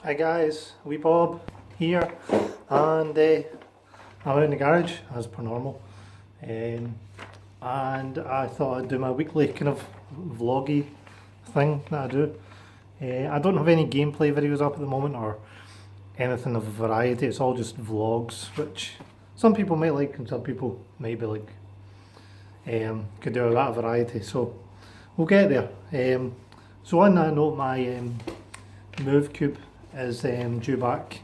Hi guys, wee Bob here, and I'm out in the garage as per normal, um, and I thought I'd do my weekly kind of vloggy thing that I do. I don't have any gameplay videos up at the moment or anything of variety. It's all just vlogs, which some people might like and some people might be like. Could do a lot of variety, so we'll get there. So on that note, my Move Cube is due back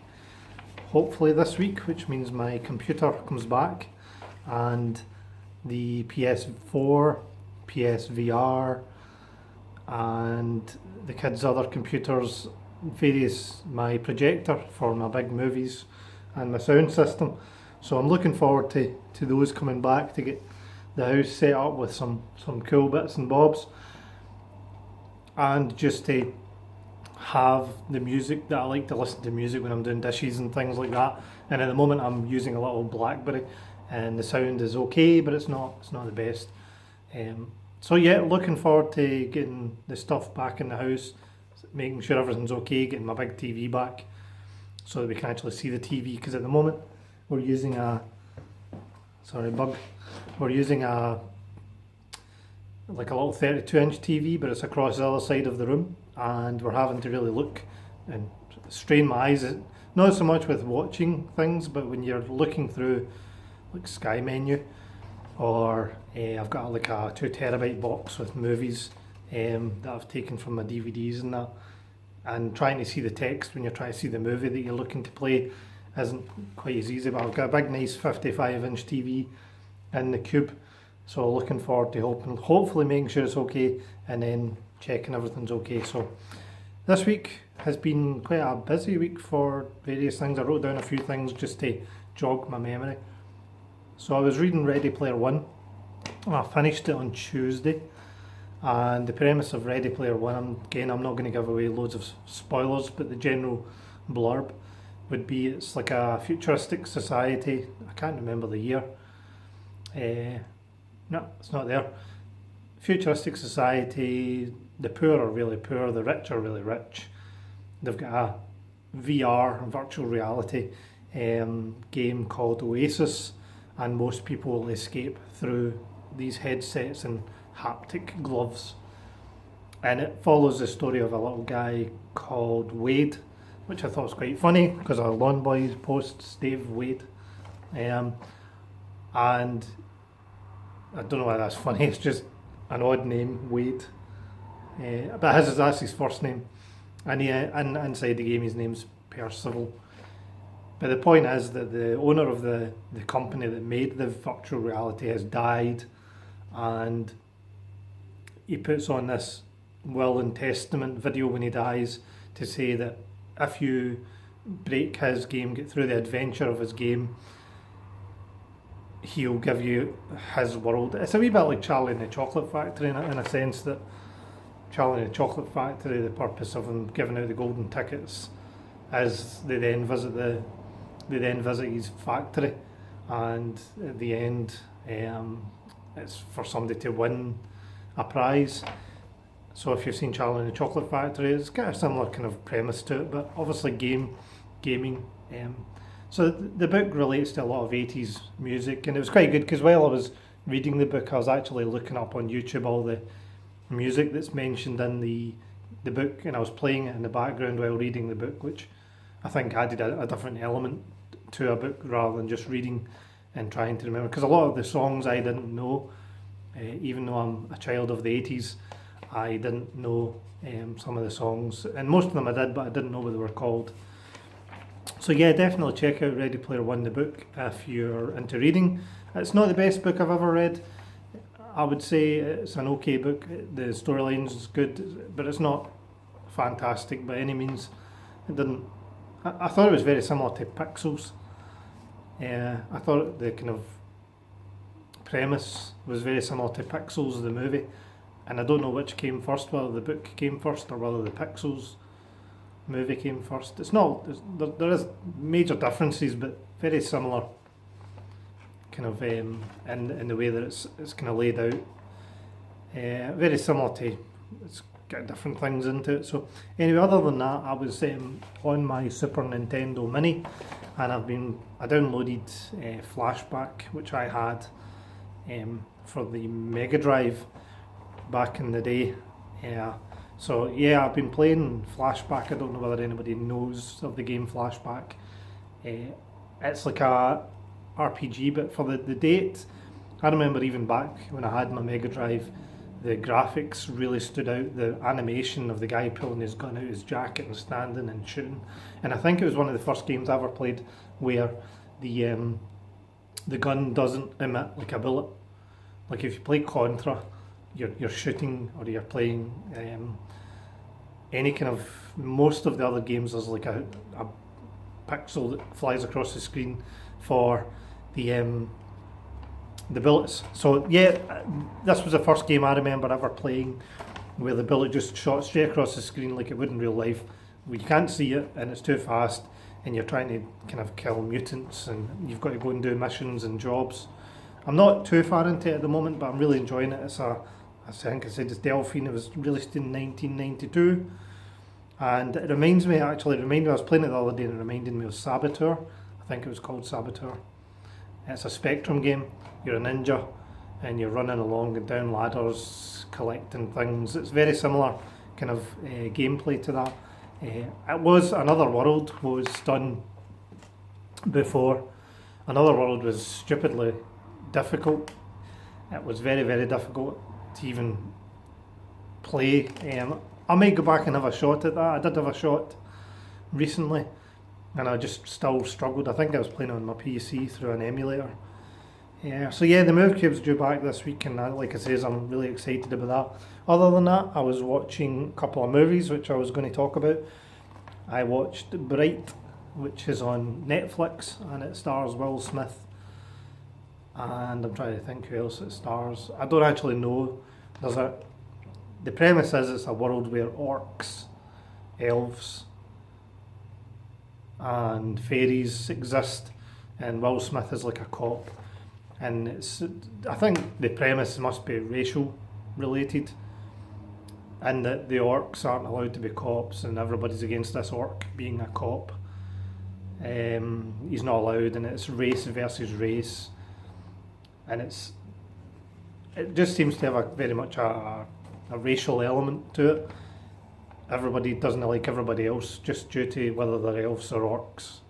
hopefully this week, which means my computer comes back and the PS4, PSVR, and the kids' other computers, my projector for my big movies, and my sound system. So I'm looking forward to those coming back to get the house set up with some cool bits and bobs, and just to have the music that I like to listen to music when I'm doing dishes and things like that. And at the moment I'm using a little BlackBerry and the sound is okay, but it's not the best. So yeah, looking forward to getting the stuff back in the house, making sure everything's okay, getting my big TV back so that we can actually see the TV, because at the moment we're using a we're using a like a little 32-inch TV, but it's across the other side of the room, and we're having to really look and strain my eyes. Not so much with watching things, but when you're looking through like Sky Menu, or I've got like a 2 terabyte box with movies that I've taken from my DVDs and that, and trying to see the text when you're trying to see the movie that you're looking to play isn't quite as easy. But I've got a big nice 55-inch TV in the cube, so looking forward to hopefully making sure it's okay and then checking everything's okay. So this week has been quite a busy week for various things. I wrote down a few things just to jog my memory. So I was reading Ready Player One. I finished it on Tuesday, and the premise of Ready Player One, again, I'm not going to give away loads of spoilers, but the general blurb would be it's like a futuristic society. I can't remember the year. No, it's not there. Futuristic society, the poor are really poor, the rich are really rich. They've got a VR, virtual reality, game called Oasis, and most people will escape through these headsets and haptic gloves. And it follows the story of a little guy called Wade, which I thought was quite funny because our Lawn Boys posts Dave Wade. And I don't know why that's funny, it's just an odd name, Wade. But that's his first name. And inside the game his name's Percival. But the point is that the owner of the company that made the virtual reality has died, and he puts on this will and testament video when he dies to say that if you break his game, get through the adventure of his game, he'll give you his world. It's a wee bit like Charlie and the Chocolate Factory in a sense that Charlie and the Chocolate Factory, the purpose of them giving out the golden tickets is they then visit his factory, and at the end it's for somebody to win a prize. So if you've seen Charlie and the Chocolate Factory, it's got a similar kind of premise to it, but obviously gaming. So the book relates to a lot of 80s music, and it was quite good because while I was reading the book I was actually looking up on YouTube all the music that's mentioned in the book, and I was playing it in the background while reading the book, which I think added a different element to a book rather than just reading and trying to remember, because a lot of the songs I didn't know, even though I'm a child of the 80s, I didn't know some of the songs, and most of them I did, but I didn't know what they were called. So yeah, definitely check out Ready Player One, the book, if you're into reading. It's not the best book I've ever read. I would say it's an okay book. The storyline's good, but it's not fantastic by any means. It didn't. I thought it was very similar to Pixels. I thought the kind of premise was very similar to Pixels, the movie, and I don't know which came first, whether the book came first or whether the Pixels movie came first. It's not. There is major differences, but very similar kind of in the way that it's kind of laid out. Very similar to, it's get different things into it. So anyway, other than that, I was on my Super Nintendo Mini, and I downloaded Flashback, which I had for the Mega Drive back in the day. So yeah, I've been playing Flashback. I don't know whether anybody knows of the game Flashback. It's like a RPG, but for the date, I remember even back when I had my Mega Drive, the graphics really stood out. The animation of the guy pulling his gun out his jacket and standing and shooting, and I think it was one of the first games I ever played where the gun doesn't emit like a bullet. Like if you play Contra, you're shooting, or you're playing any kind of, most of the other games there's like a pixel that flies across the screen for the bullets. So yeah, this was the first game I remember ever playing where the bullet just shot straight across the screen like it would in real life. You can't see it and it's too fast, and you're trying to kind of kill mutants, and you've got to go and do missions and jobs. I'm not too far into it at the moment, but I'm really enjoying it. I think I said it's Delphine. It was released in 1992, and it reminds me, I was playing it the other day, and it reminded me of Saboteur. I think it was called Saboteur. It's a Spectrum game. You're a ninja, and you're running along and down ladders, collecting things. It's very similar kind of gameplay to that. It was Another World was done before. Another World was stupidly difficult. It was very, very difficult to even play. I might go back and have a shot at that. I did have a shot recently, and I just still struggled. I think I was playing on my PC through an emulator. So yeah, the Move Cube's due back this week, and like I says, I'm really excited about that. Other than that, I was watching a couple of movies which I was going to talk about. I watched Bright, which is on Netflix, and it stars Will Smith, and I'm trying to think who else it stars. I don't actually know. The premise is it's a world where orcs, elves, and fairies exist, and Will Smith is like a cop. And I think the premise must be racial related, and that the orcs aren't allowed to be cops, and everybody's against this orc being a cop. He's not allowed, and it's race versus race, and it just seems to have very much a racial element to it. Everybody doesn't like everybody else just due to whether they're elves or orcs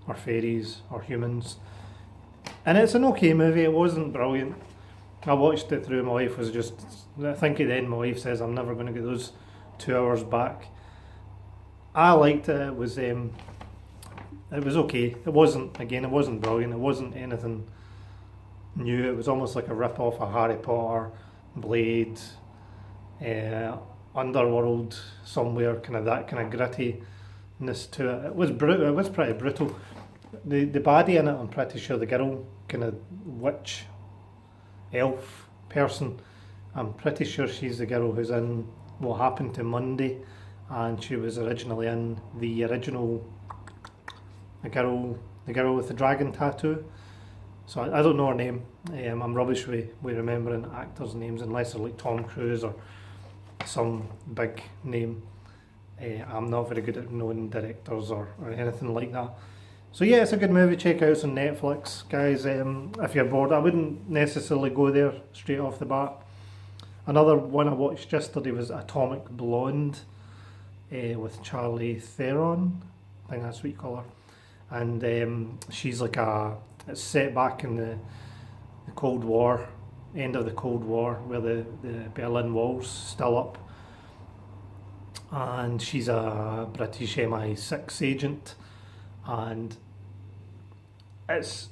or fairies or humans. And it's an okay movie. It wasn't brilliant. I watched it through. My wife was just, I think at the end my wife says I'm never going to get those 2 hours back. I liked it. It was okay. It wasn't brilliant. It wasn't anything new. It was almost like a rip-off of Harry Potter, Blade, Underworld, somewhere, kind of that kind of grittiness to it. It was brutal. It was pretty brutal. The baddie in it, I'm pretty sure the girl, kind of witch, elf person, I'm pretty sure she's the girl who's in What Happened to Monday, and she was originally in the original, the girl with the dragon tattoo. So I don't know her name. I'm rubbish with remembering actors' names unless they're like Tom Cruise or some big name. I'm not very good at knowing directors or anything like that. So yeah, it's a good movie. Check out. It's on Netflix, guys. If you're bored, I wouldn't necessarily go there straight off the bat. Another one I watched yesterday was Atomic Blonde with Charlize Theron. I think that's what you call her. And she's like it's set back in the Cold War, end of the Cold War, where the Berlin Wall's still up. And she's a British MI6 agent. And it's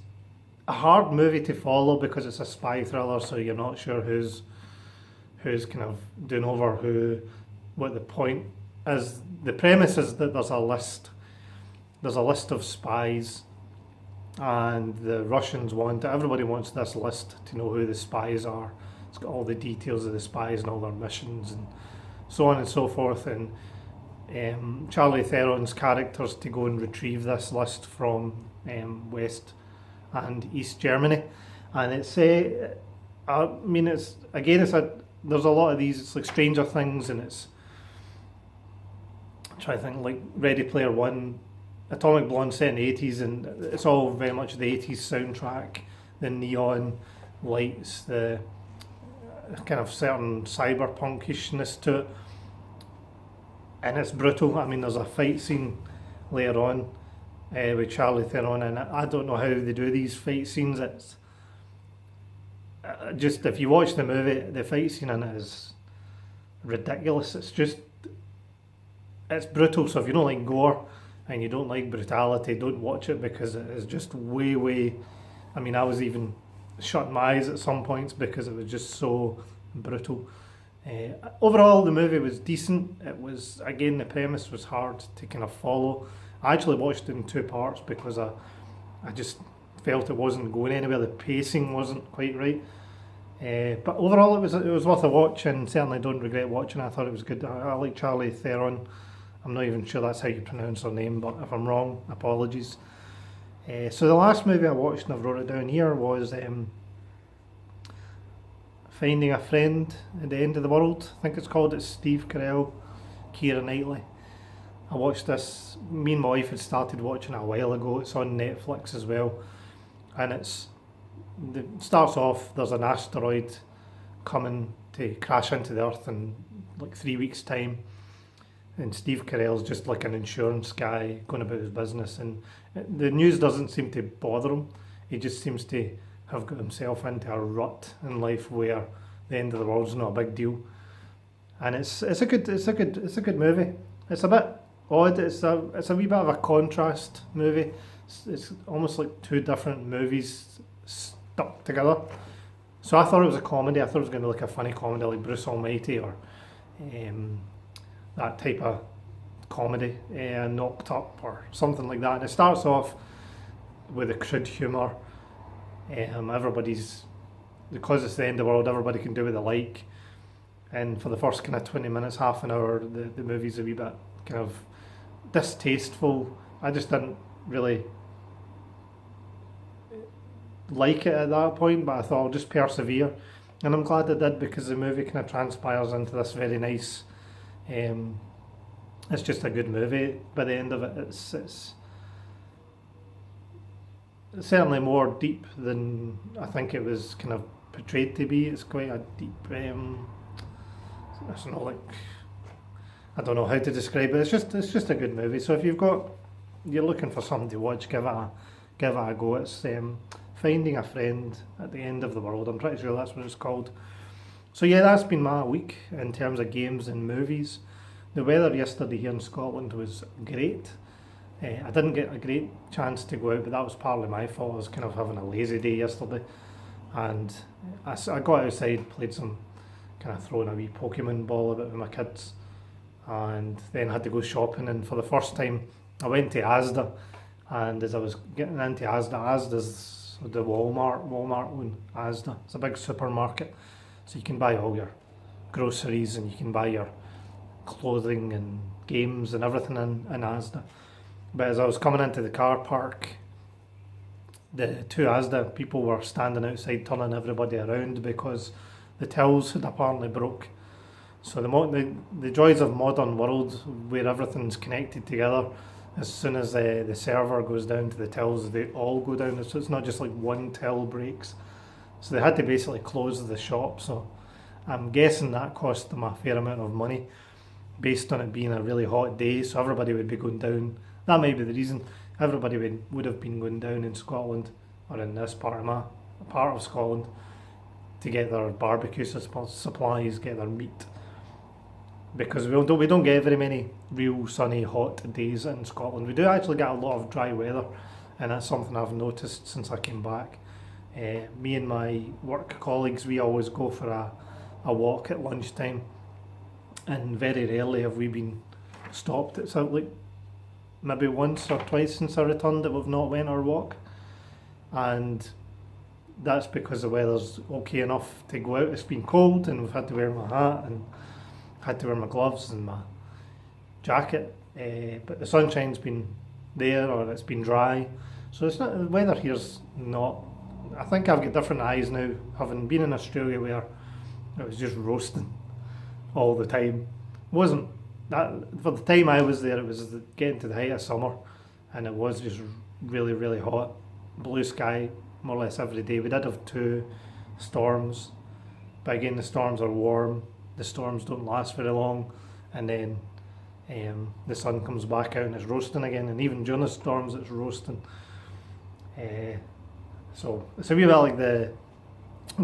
a hard movie to follow because it's a spy thriller, so you're not sure who's kind of doing over who, what the point is. The premise is that there's a list of spies, and the Russians everybody wants this list to know who the spies are. It's got all the details of the spies and all their missions and so on and so forth, and Charlize Theron's characters to go and retrieve this list from West and East Germany, and there's a lot of these. It's like Stranger Things, and it's trying to think, like Ready Player One, Atomic Blonde set in the 80s, and it's all very much the 80s soundtrack, the neon lights, the kind of certain cyberpunkishness to it, and it's brutal. I mean, there's a fight scene later on with Charlie Theron, and I don't know how they do these fight scenes. It's just, if you watch the movie, the fight scene in it is ridiculous. It's brutal. So if you don't like gore and you don't like brutality, don't watch it, because it is just way. I mean, I was even shutting my eyes at some points because it was just so brutal. Overall, the movie was decent. It was, again, the premise was hard to kind of follow. I actually watched it in two parts because I just felt it wasn't going anywhere. The pacing wasn't quite right. But overall, it was worth a watch, and certainly don't regret watching it. I thought it was good. I like Charlie Theron. I'm not even sure that's how you pronounce her name, but if I'm wrong, apologies. So the last movie I watched, and I've wrote it down here, was Finding a Friend at the End of the World, I think it's called. It's Steve Carell, Keira Knightley. I watched this, me and my wife had started watching it a while ago. It's on Netflix as well, and it starts off, there's an asteroid coming to crash into the Earth in like 3 weeks' time, and Steve Carell's just like an insurance guy going about his business, and the news doesn't seem to bother him. He just seems to have got himself into a rut in life where the end of the world's not a big deal, and it's a good movie. It's a bit odd. It's a wee bit of a contrast movie. It's almost like two different movies stuck together. So I thought it was a comedy. I thought it was going to be like a funny comedy like Bruce Almighty or that type of comedy, Knocked Up or something like that. And it starts off with a crude humour. Everybody's, because it's the end of the world, everybody can do what they like. And for the first kind of 20 minutes, half an hour, the movie's a wee bit kind of distasteful. I just didn't really like it at that point, but I thought I'll just persevere, and I'm glad I did, because the movie kind of transpires into this very nice, it's just a good movie. By the end of it, it's certainly more deep than I think it was kind of portrayed to be. It's quite a deep, it's not like, I don't know how to describe it. It's just a good movie. So if you're looking for something to watch, give it a go. It's Finding a Friend at the End of the World. I'm pretty sure that's what it's called. So yeah, that's been my week in terms of games and movies. The weather yesterday here in Scotland was great. I didn't get a great chance to go out, but that was partly my fault. I was kind of having a lazy day yesterday, and I got outside, played some, kind of throwing a wee Pokemon ball about with my kids, and then had to go shopping. And for the first time, I went to Asda, and as I was getting into Asda's the Walmart own Asda. It's a big supermarket, so you can buy all your groceries and you can buy your clothing and games and everything in Asda. But as I was coming into the car park, the two Asda people were standing outside turning everybody around because the tills had apparently broke. So the joys of modern world where everything's connected together, as soon as the server goes down to the tills, they all go down. So it's not just like one till breaks. So they had to basically close the shop. So I'm guessing that cost them a fair amount of money based on it being a really hot day. So everybody would be going down. That might be the reason. Everybody would have been going down in Scotland, or in this part of Scotland, to get their barbecue supplies, get their meat. Because we don't get very many real sunny hot days in Scotland. We do actually get a lot of dry weather, and that's something I've noticed since I came back. Me and my work colleagues, we always go for a walk at lunchtime, and very rarely have we been stopped. It's like maybe once or twice since I returned that we've not went our walk, and that's because the weather's okay enough to go out. It's been cold and we've had to wear my hat and had to wear my gloves and my jacket, but the sunshine's been there, or it's been dry, so it's not, the weather here's not, I think I've got different eyes now, having been in Australia where it was just roasting all the time. It wasn't that for the time I was there, it was getting to the height of summer, and it was just really, really hot. Blue sky more or less every day. We did have 2 storms, but again, the storms are warm. The storms don't last very long, and then the sun comes back out and it's roasting again. And even during the storms, it's roasting. So it's a wee bit like the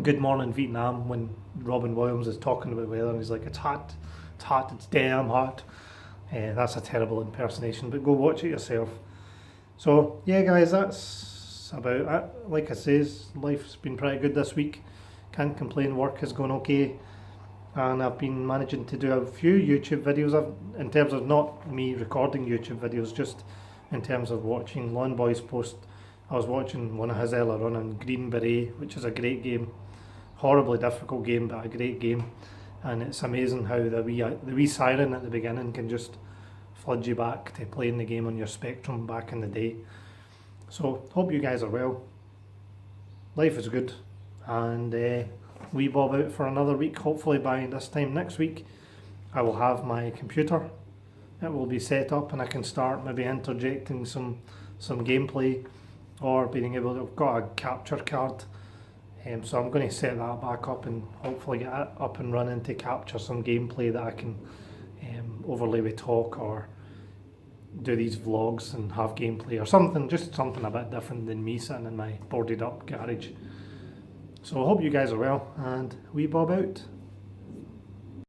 Good Morning Vietnam when Robin Williams is talking about weather and he's like, it's hot, it's damn hot. That's a terrible impersonation, but go watch it yourself. So yeah, guys, that's about it. Like I says, life's been pretty good this week. Can't complain. Work has gone okay, and I've been managing to do a few YouTube videos. In terms of not me recording YouTube videos, just in terms of watching Lawn Boys post. I was watching one of his earlier on Green Beret, which is a great game. Horribly difficult game, but a great game. And it's amazing how the wee siren at the beginning can just flood you back to playing the game on your Spectrum back in the day. So, hope you guys are well. Life is good. And we bob out for another week. Hopefully by this time next week, I will have my computer. It will be set up and I can start maybe interjecting some gameplay, or being able to, I've got a capture card, so I'm going to set that back up and hopefully get it up and running to capture some gameplay that I can overlay with talk, or do these vlogs and have gameplay or something, just something a bit different than me sitting in my boarded up garage. So I hope you guys are well, and we bob out.